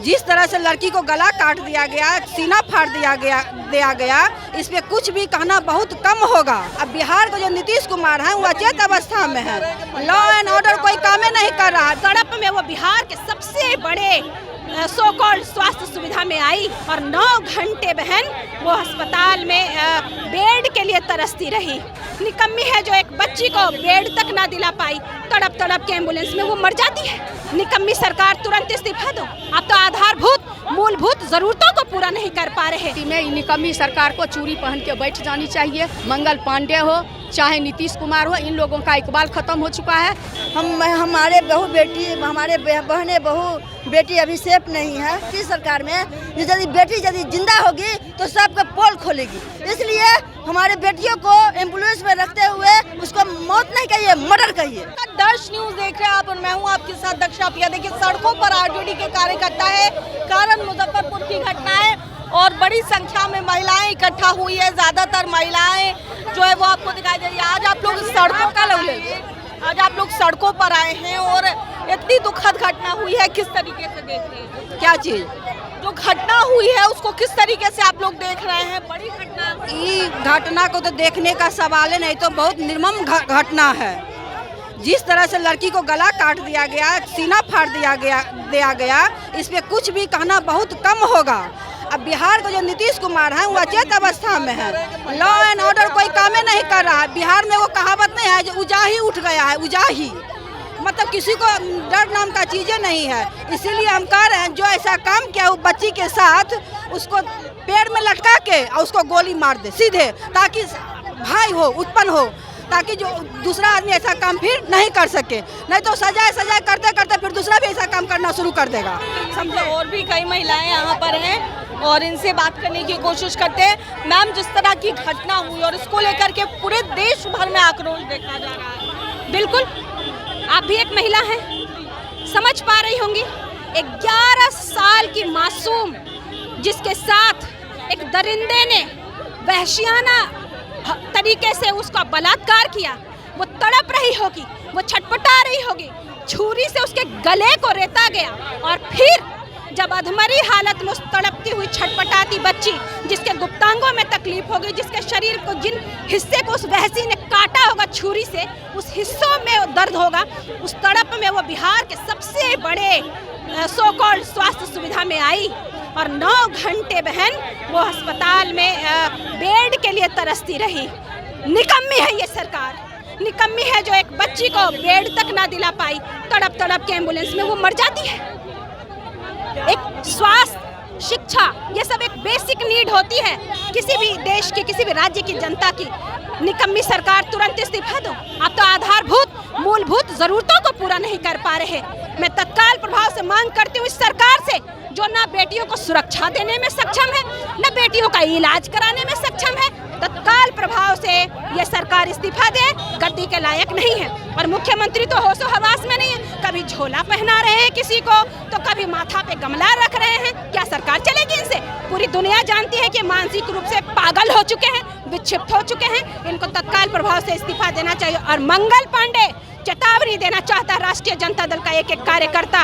जिस तरह से लड़की को गला काट दिया गया, सीना फाड़ दिया गया, इस पे कुछ भी कहना बहुत कम होगा। अब बिहार का जो नीतीश कुमार है वो अचेत अवस्था में है, लॉ एंड ऑर्डर कोई काम नहीं कर रहा है। तड़प में वो बिहार के सबसे बड़े सो कॉल्ड स्वास्थ्य सुविधा में आई और 9 घंटे बहन वो अस्पताल में बेड के लिए तरसती रही। निकम्मी है जो एक बच्ची को बेड तक ना दिला पाई, तड़प तड़प के एम्बुलेंस में वो मर जाती है। निकम्मी सरकार, तुरंत इस्तीफा दो। आप तो आधारभूत मूलभूत जरूरतों को पूरा नहीं कर पा रहे। निकम्मी सरकार को चूड़ी पहन के बैठ जानी चाहिए। मंगल पांडे हो चाहे नीतीश कुमार हो, इन लोगों का इकबाल खत्म हो चुका है। हमारे बहू बेटी, हमारे बहने बहू बेटी अभी सेफ नहीं है। इस सरकार में यदि बेटी यदि जिंदा होगी तो सबका पोल खोलेगी, इसलिए हमारे बेटियों को एम्बुलेंस में रखते हुए उसको मौत नहीं कहिए, मर्डर कहिए। दर्श न्यूज देख रहे हैं आप और मैं हूं आपके साथ दक्षा पिया। देखिए सड़कों पर आरजेडी के कार्यकर्ता है, कारण मुजफ्फरपुर की घटना है और बड़ी संख्या में महिलाएं इकट्ठा हुई है। ज्यादातर महिलाएं जो है वो आपको दिखाई दे रही है। आज आप लोग सड़कों पर आए हैं और इतनी दुखद घटना हुई है, किस तरीके से देखते हैं? क्या चीज जो घटना हुई है उसको किस तरीके से आप लोग देख रहे हैं? बड़ी घटना, ये घटना को तो देखने का सवाल है नहीं, तो बहुत निर्मम घटना है। जिस तरह से लड़की को गला काट दिया गया, सीना फाड़ दिया गया, इस पे कुछ भी कहना बहुत कम होगा। अब बिहार का जो नीतीश कुमार है वो अचेत अवस्था में है, लॉ एंड ऑर्डर कोई काम नहीं कर रहा है। बिहार में वो कहावत नहीं है जो उजाही उठ गया है, उजाही मतलब किसी को डर नाम का चीजें नहीं है। इसीलिए हम कह रहे हैं जो ऐसा काम किया वो बच्ची के साथ, उसको पेड़ में लटका के और उसको गोली मार दे सीधे, ताकि भाई हो उत्पन्न हो, ताकि जो दूसरा आदमी ऐसा काम फिर नहीं कर सके। नहीं तो सजाए करते करते फिर दूसरा भी ऐसा काम करना शुरू कर देगा। समझो और भी कई महिलाएं यहाँ पर हैं और इनसे बात करने की कोशिश करते हैं। मैम, जिस तरह की घटना हुई और इसको लेकर के पूरे देश भर में आक्रोश देखा जा रहा है। बिल्कुल, आप भी एक महिला हैं, समझ पा रही होंगी। 11 साल की मासूम जिसके साथ एक दरिंदे ने वहशियाना तरीके से उसका बलात्कार किया, वो तड़प रही होगी, वो छटपटा रही होगी। छुरी से उसके गले को रेता गया और फिर जब अधमरी हालत में उस तड़पती हुई छटपटाती बच्ची, जिसके गुप्तांगों में तकलीफ होगी, जिसके शरीर को जिन हिस्से को उस वहसी ने काटा होगा छुरी से, उस हिस्सों में दर्द होगा, उस तड़प में वो बिहार के सबसे बड़े सो कॉल्ड स्वास्थ्य सुविधा में आई और 9 घंटे बहन वो अस्पताल में बेड के लिए तरसती रही। निकम्मी है ये सरकार, निकम्मी है जो एक बच्ची को बेड तक ना दिला पाई, तड़प तड़प के एम्बुलेंस में वो मर जाती है। एक स्वास्थ्य, शिक्षा, ये सब एक बेसिक नीड होती है किसी भी देश की, किसी भी राज्य की जनता की। निकम्मी सरकार, तुरंत इस्तीफा दो। आप तो आधारभूत मूलभूत जरूरतों को पूरा नहीं कर पा रहे। मैं तत्काल प्रभाव से मांग करती हूँ इस सरकार से, जो ना बेटियों को सुरक्षा देने में सक्षम है, न बेटियों का इलाज कराने में सक्षम है, तत्काल प्रभाव से ये सरकार इस्तीफा दे, गद्दी के लायक नहीं है। और मुख्यमंत्री तो होशो हवास में नहीं है, कभी झोला पहना रहे हैं किसी को, तो कभी माथा पे गमला रख रहे हैं। क्या सरकार चलेगी इनसे? पूरी दुनिया जानती है कि मानसिक रूप से पागल हो चुके हैं, विक्षिप्त हो चुके हैं। इनको तत्काल प्रभाव से इस्तीफा देना चाहिए। और मंगल पांडे चेतावनी देना चाहता राष्ट्रीय जनता दल का एक कार्यकर्ता,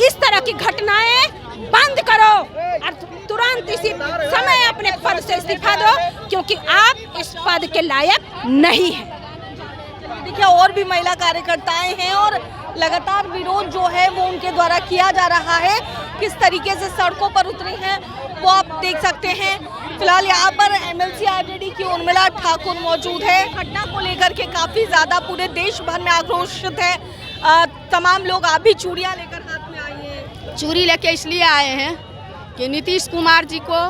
इस तरह की घटनाएं बंद करो और तुरंत इसी समय अपने पद से इस्तीफा दो, क्योंकि आप इस पद के लायक नहीं हैं। देखिए और भी महिला कार्यकर्ताएं हैं और लगातार विरोध जो है वो उनके द्वारा किया जा रहा है। किस तरीके से सड़कों पर उतरी हैं वो आप देख सकते हैं। फिलहाल यहाँ पर एमएलसी आरजेडी की उर्मिला ठाकुर मौजूद है। घटना को लेकर के काफी ज्यादा पूरे देश भर में आक्रोशित है। तमाम लोग, आप भी चूड़ियाँ लेकर हाथ में आई हैं। चूड़ी लेके इसलिए आए हैं कि नीतीश कुमार जी को,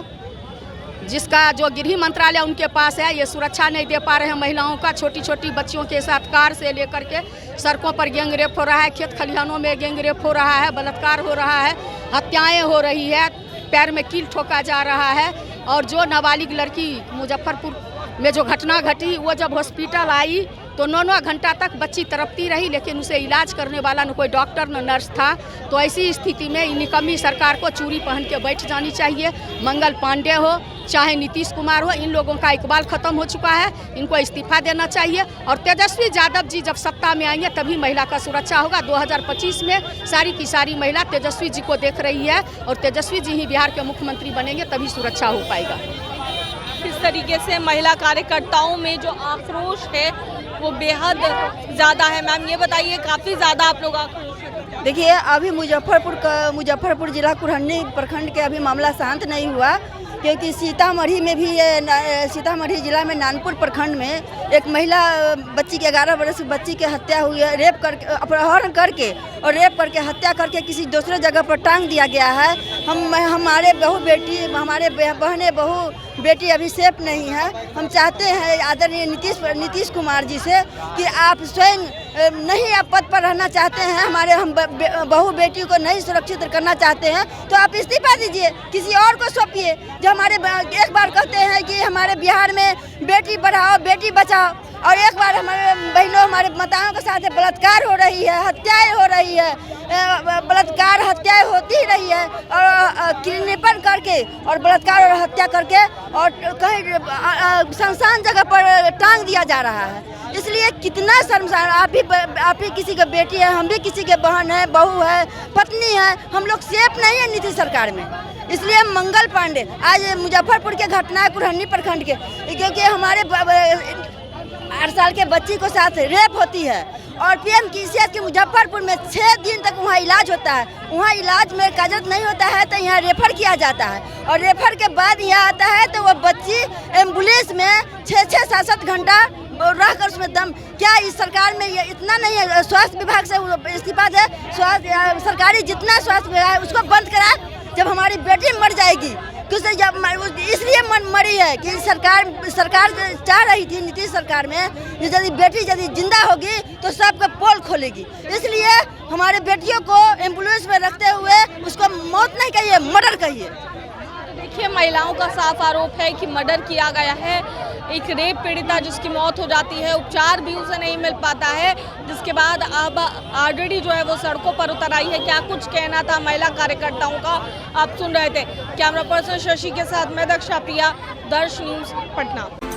जिसका जो गृह मंत्रालय उनके पास है, ये सुरक्षा नहीं दे पा रहे हैं महिलाओं का। छोटी छोटी बच्चियों के साथ कार से लेकर के सड़कों पर गैंग रेप हो रहा है, खेत खलिहानों में गैंग रेप हो रहा है, बलात्कार हो रहा है, हत्याएं हो रही है, पैर में कील ठोका जा रहा है। और जो नाबालिग लड़की मुजफ्फरपुर में जो घटना घटी, वो जब हॉस्पिटल आई तो 9-9 घंटा तक बच्ची तड़पती रही, लेकिन उसे इलाज करने वाला न कोई डॉक्टर न नर्स था। तो ऐसी स्थिति में इन निकम्मी सरकार को चूड़ी पहन के बैठ जानी चाहिए। मंगल पांडे हो चाहे नीतीश कुमार हो, इन लोगों का इकबाल खत्म हो चुका है, इनको इस्तीफा देना चाहिए। और तेजस्वी यादव जी जब सत्ता में आएंगे तभी महिला का सुरक्षा होगा। 2025 में सारी की सारी महिला तेजस्वी जी को देख रही है और तेजस्वी जी ही बिहार के मुख्यमंत्री बनेंगे, तभी सुरक्षा हो पाएगा। किस तरीके से महिला कार्यकर्ताओं में जो आक्रोश है वो बेहद ज़्यादा है। मैम ये बताइए, काफ़ी ज़्यादा आप लोग आक्रोश है? देखिए, अभी मुजफ्फरपुर जिला कुरहनी प्रखंड के अभी मामला शांत नहीं हुआ, क्योंकि सीतामढ़ी में भी सीतामढ़ी जिला में नानपुर प्रखंड में एक महिला बच्ची के 11 वर्ष की बच्ची की हत्या हुई है। रेप करके, अपहरण करके और रेप करके हत्या करके किसी दूसरे जगह पर टांग दिया गया है। हमारे बहनें बहू बेटी अभी सेफ नहीं है। हम चाहते हैं आदरणीय नीतीश कुमार जी से कि आप स्वयं नहीं आप पद पर रहना चाहते हैं, हम बहू बेटी को नहीं सुरक्षित करना चाहते हैं, तो आप इस्तीफा दीजिए, किसी और को सौंपिए। जो हमारे एक बार कहते हैं कि हमारे बिहार में बेटी बढ़ाओ बेटी बचाओ, और एक बार हमारे बहनों हमारे माताओं के साथ बलात्कार हो रही है, हत्याएं हो रही है, बलात्कार हत्याएं होती ही रही है, और किडनैपर करके और बलात्कार और हत्या करके और कहीं सुनसान जगह पर टांग दिया जा रहा है। इसलिए कितना शर्मसार। आप भी किसी के बेटी है, हम भी किसी के बहन है, बहू है, पत्नी है, हम लोग सेफ नहीं है नीतीश सरकार में। इसलिए मंगल पांडे आज मुजफ्फरपुर के घटना है कुरहनी प्रखंड के, क्योंकि हमारे 8 साल के बच्ची को साथ रेप होती है और पीएमसीएच के मुजफ्फरपुर में 6 दिन तक वहाँ इलाज होता है। वहाँ इलाज में कागज नहीं होता है तो यहाँ रेफर किया जाता है, और रेफर के बाद यहाँ आता है तो वो बच्ची एम्बुलेंस में 6-6, 7-7 घंटा रहकर उसमें दम। क्या इस सरकार में ये इतना नहीं है? स्वास्थ्य विभाग से इस्तीफा दे, सरकारी जितना स्वास्थ्य विभाग है उसको बंद करा। जब हमारी बेटी मर जाएगी, इसलिए मरी है कि सरकार चाह रही थी नीतीश सरकार में यदि बेटी जिंदा होगी तो सबका पोल खोलेगी। इसलिए हमारे बेटियों को एम्बुलेंस में रखते हुए उसको मौत नहीं कहिए, मर्डर कहिए। देखिए, महिलाओं का साफ आरोप है कि मर्डर किया गया है। एक रेप पीड़िता जिसकी मौत हो जाती है, उपचार भी उसे नहीं मिल पाता है, जिसके बाद अब ऑलरेडी जो है वो सड़कों पर उतर आई है। क्या कुछ कहना था महिला कार्यकर्ताओं का, आप सुन रहे थे। कैमरा पर्सन शशि के साथ मैं दक्षा प्रिया, दर्श न्यूज़ पटना।